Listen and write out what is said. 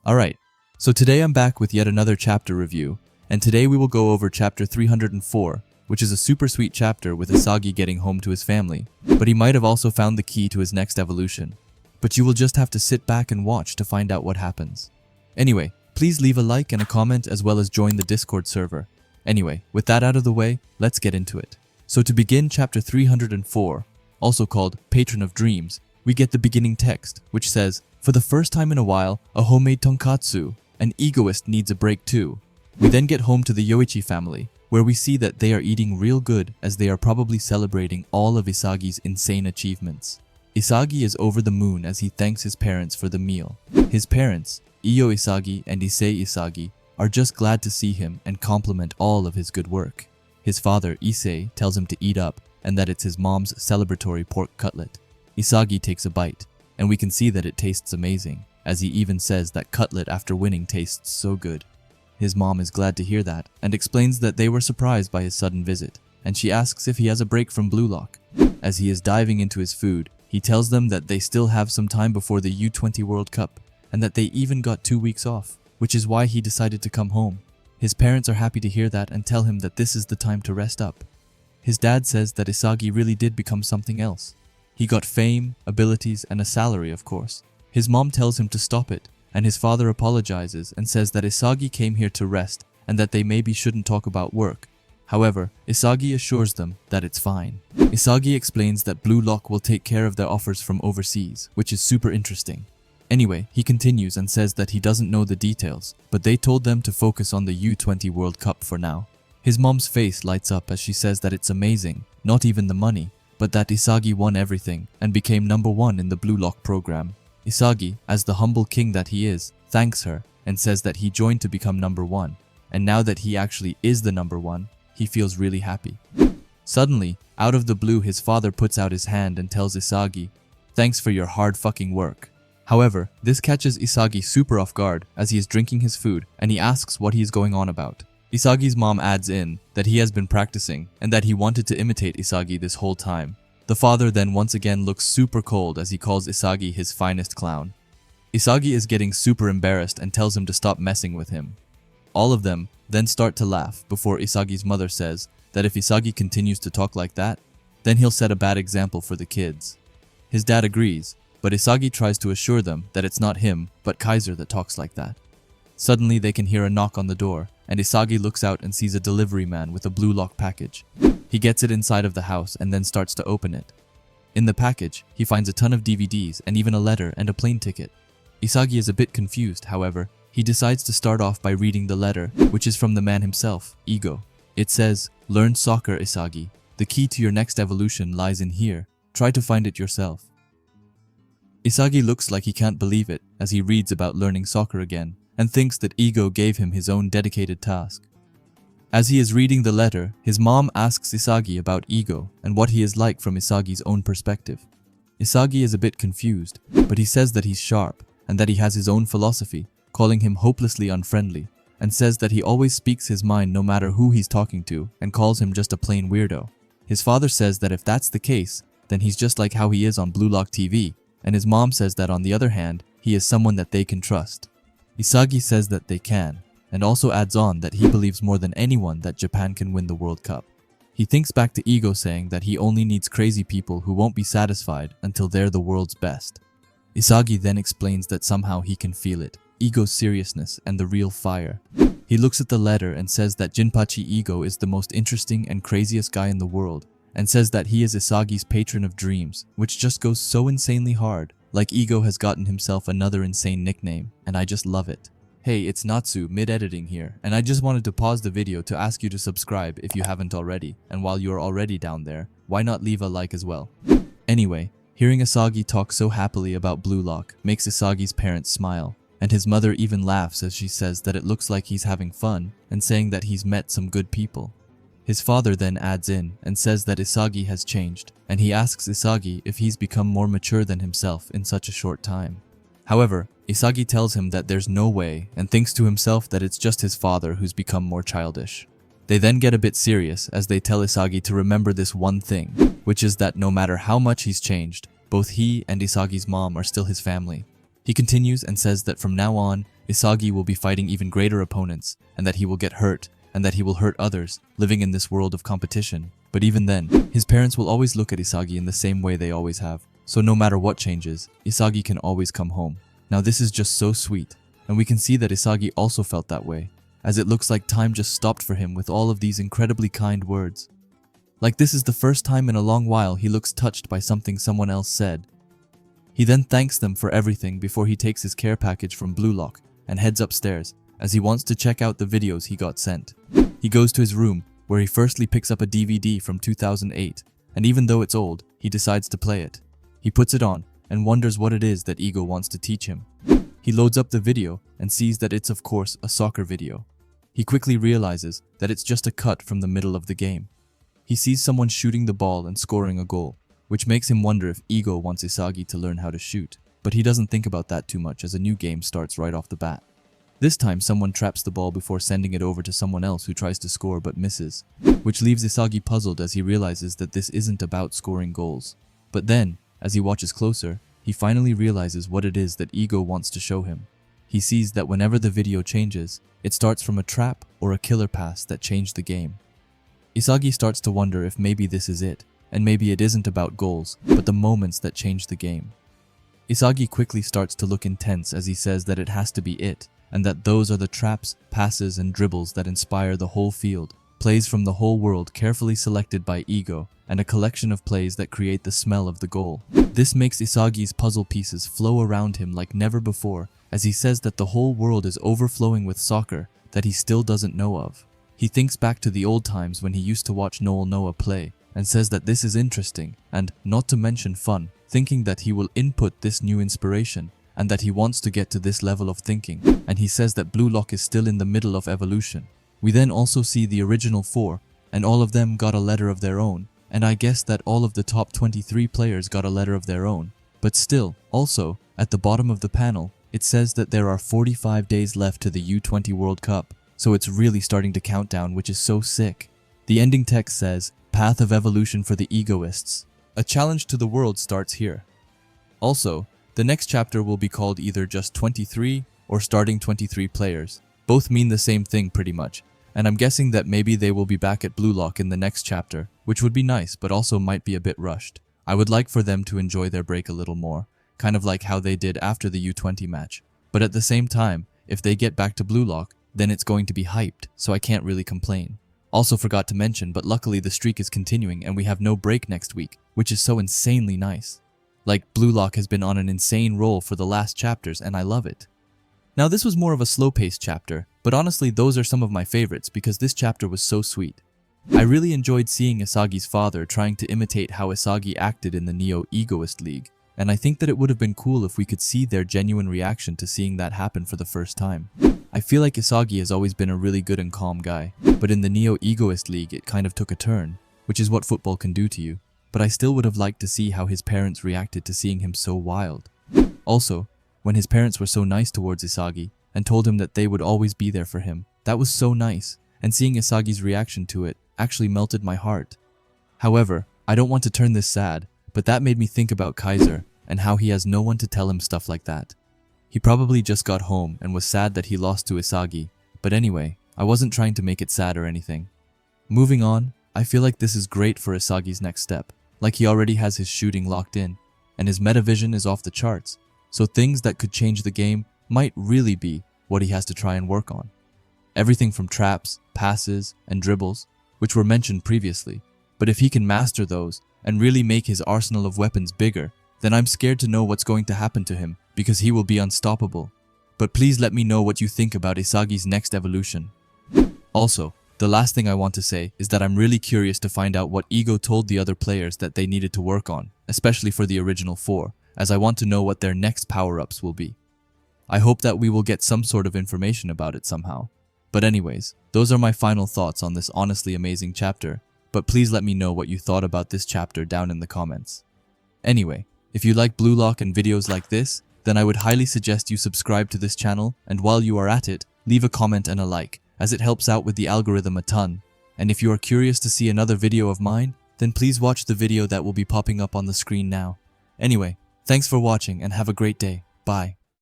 Alright, so today I'm back with yet another chapter review, and today we will go over chapter 304, which is a super sweet chapter with Isagi getting home to his family, but he might have also found the key to his next evolution. But you will just have to sit back and watch to find out what happens. Anyway, please leave a like and a comment as well as join the Discord server. Anyway, with that out of the way, let's get into it. So to begin chapter 304, also called Patron of Dreams, we get the beginning text, which says, "For the first time in a while, a homemade tonkatsu, an egoist needs a break too." We then get home to the Yoichi family, where we see that they are eating real good as they are probably celebrating all of Isagi's insane achievements. Isagi is over the moon as he thanks his parents for the meal. His parents, Iyo Isagi and Issei Isagi, are just glad to see him and compliment all of his good work. His father, Issei, tells him to eat up and that it's his mom's celebratory pork cutlet. Isagi takes a bite, and we can see that it tastes amazing, as he even says that cutlet after winning tastes so good. His mom is glad to hear that and explains that they were surprised by his sudden visit, and she asks if he has a break from Blue Lock. As he is diving into his food, he tells them that they still have some time before the U20 World Cup, and that they even got 2 weeks off, which is why he decided to come home. His parents are happy to hear that and tell him that this is the time to rest up. His dad says that Isagi really did become something else. He got fame, abilities, and a salary, of course. His mom tells him to stop it, and his father apologizes and says that Isagi came here to rest and that they maybe shouldn't talk about work. However, Isagi assures them that it's fine. Isagi explains that Blue Lock will take care of their offers from overseas, which is super interesting. Anyway, he continues and says that he doesn't know the details, but they told them to focus on the U20 World Cup for now. His mom's face lights up as she says that it's amazing, not even the money, but that Isagi won everything and became #1 in the Blue Lock program. Isagi, as the humble king that he is, thanks her and says that he joined to become #1, and now that he actually is the #1, he feels really happy. Suddenly, out of the blue, his father puts out his hand and tells Isagi, "Thanks for your hard fucking work." However, this catches Isagi super off guard as he is drinking his food and he asks what he is going on about. Isagi's mom adds in that he has been practicing and that he wanted to imitate Isagi this whole time. The father then once again looks super cold as he calls Isagi his finest clown. Isagi is getting super embarrassed and tells him to stop messing with him. All of them then start to laugh before Isagi's mother says that if Isagi continues to talk like that, then he'll set a bad example for the kids. His dad agrees, but Isagi tries to assure them that it's not him, but Kaiser that talks like that. Suddenly they can hear a knock on the door, and Isagi looks out and sees a delivery man with a Blue Lock package. He gets it inside of the house and then starts to open it. In the package, he finds a ton of DVDs and even a letter and a plane ticket. Isagi is a bit confused, however. He decides to start off by reading the letter, which is from the man himself, Ego. It says, "Learn soccer, Isagi. The key to your next evolution lies in here. Try to find it yourself." Isagi looks like he can't believe it as he reads about learning soccer again and thinks that Ego gave him his own dedicated task. As he is reading the letter, his mom asks Isagi about Ego and what he is like from Isagi's own perspective. Isagi is a bit confused, but he says that he's sharp and that he has his own philosophy, calling him hopelessly unfriendly, and says that he always speaks his mind no matter who he's talking to and calls him just a plain weirdo. His father says that if that's the case, then he's just like how he is on Blue Lock TV, and his mom says that on the other hand, he is someone that they can trust. Isagi says that they can, and also adds on that he believes more than anyone that Japan can win the World Cup. He thinks back to Ego saying that he only needs crazy people who won't be satisfied until they're the world's best. Isagi then explains that somehow he can feel it, Ego's seriousness and the real fire. He looks at the letter and says that Jinpachi Ego is the most interesting and craziest guy in the world, and says that he is Isagi's patron of dreams, which just goes so insanely hard, like Ego has gotten himself another insane nickname, and I just love it. Hey, it's Natsu, mid-editing here, and I just wanted to pause the video to ask you to subscribe if you haven't already, and while you're already down there, why not leave a like as well? Anyway, hearing Isagi talk so happily about Blue Lock makes Isagi's parents smile, and his mother even laughs as she says that it looks like he's having fun and saying that he's met some good people. His father then adds in and says that Isagi has changed, and he asks Isagi if he's become more mature than himself in such a short time. However, Isagi tells him that there's no way and thinks to himself that it's just his father who's become more childish. They then get a bit serious as they tell Isagi to remember this one thing, which is that no matter how much he's changed, both he and Isagi's mom are still his family. He continues and says that from now on, Isagi will be fighting even greater opponents, and that he will get hurt, and that he will hurt others, living in this world of competition. But even then, his parents will always look at Isagi in the same way they always have. So no matter what changes, Isagi can always come home. Now this is just so sweet, and we can see that Isagi also felt that way, as it looks like time just stopped for him with all of these incredibly kind words. Like this is the first time in a long while he looks touched by something someone else said. He then thanks them for everything before he takes his care package from Blue Lock and heads upstairs, as he wants to check out the videos he got sent. He goes to his room, where he firstly picks up a DVD from 2008, and even though it's old, he decides to play it. He puts it on, and wonders what it is that Ego wants to teach him. He loads up the video, and sees that it's of course a soccer video. He quickly realizes that it's just a cut from the middle of the game. He sees someone shooting the ball and scoring a goal, which makes him wonder if Ego wants Isagi to learn how to shoot. But he doesn't think about that too much as a new game starts right off the bat. This time someone traps the ball before sending it over to someone else who tries to score but misses, which leaves Isagi puzzled as he realizes that this isn't about scoring goals. But then, as he watches closer, he finally realizes what it is that Ego wants to show him. He sees that whenever the video changes, it starts from a trap or a killer pass that changed the game. Isagi starts to wonder if maybe this is it, and maybe it isn't about goals, but the moments that change the game. Isagi quickly starts to look intense as he says that it has to be it, and that those are the traps, passes, and dribbles that inspire the whole field, plays from the whole world carefully selected by Ego, and a collection of plays that create the smell of the goal. This makes Isagi's puzzle pieces flow around him like never before, as he says that the whole world is overflowing with soccer that he still doesn't know of. He thinks back to the old times when he used to watch Noel Noah play, and says that this is interesting, and not to mention fun, thinking that he will input this new inspiration, and that he wants to get to this level of thinking, and he says that Blue Lock is still in the middle of evolution. We then also see the original 4, and all of them got a letter of their own, and I guess that all of the top 23 players got a letter of their own. But still, also, at the bottom of the panel, it says that there are 45 days left to the U20 World Cup, so it's really starting to count down, which is so sick. The ending text says, "Path of evolution for the egoists. A challenge to the world starts here." Also, the next chapter will be called either just 23 or starting 23 players. Both mean the same thing pretty much, and I'm guessing that maybe they will be back at Blue Lock in the next chapter, which would be nice but also might be a bit rushed. I would like for them to enjoy their break a little more, kind of like how they did after the U20 match. But at the same time, if they get back to Blue Lock, then it's going to be hyped, so I can't really complain. Also forgot to mention, but luckily the streak is continuing and we have no break next week, which is so insanely nice. Like, Blue Lock has been on an insane roll for the last chapters and I love it. Now this was more of a slow-paced chapter, but honestly those are some of my favorites because this chapter was so sweet. I really enjoyed seeing Isagi's father trying to imitate how Isagi acted in the Neo Egoist League, and I think that it would have been cool if we could see their genuine reaction to seeing that happen for the first time. I feel like Isagi has always been a really good and calm guy, but in the Neo Egoist League it kind of took a turn, which is what football can do to you. But I still would have liked to see how his parents reacted to seeing him so wild. Also, when his parents were so nice towards Isagi and told him that they would always be there for him, that was so nice, and seeing Isagi's reaction to it actually melted my heart. However, I don't want to turn this sad, but that made me think about Kaiser and how he has no one to tell him stuff like that. He probably just got home and was sad that he lost to Isagi, but anyway, I wasn't trying to make it sad or anything. Moving on, I feel like this is great for Isagi's next step. Like he already has his shooting locked in, and his metavision is off the charts, so things that could change the game might really be what he has to try and work on. Everything from traps, passes, and dribbles, which were mentioned previously, but if he can master those and really make his arsenal of weapons bigger, then I'm scared to know what's going to happen to him because he will be unstoppable. But please let me know what you think about Isagi's next evolution. Also, the last thing I want to say is that I'm really curious to find out what Ego told the other players that they needed to work on, especially for the original 4, as I want to know what their next power-ups will be. I hope that we will get some sort of information about it somehow. But anyways, those are my final thoughts on this honestly amazing chapter, but please let me know what you thought about this chapter down in the comments. Anyway, if you like Blue Lock and videos like this, then I would highly suggest you subscribe to this channel, and while you are at it, leave a comment and a like, as it helps out with the algorithm a ton. And if you are curious to see another video of mine, then please watch the video that will be popping up on the screen now. Anyway, thanks for watching and have a great day. Bye.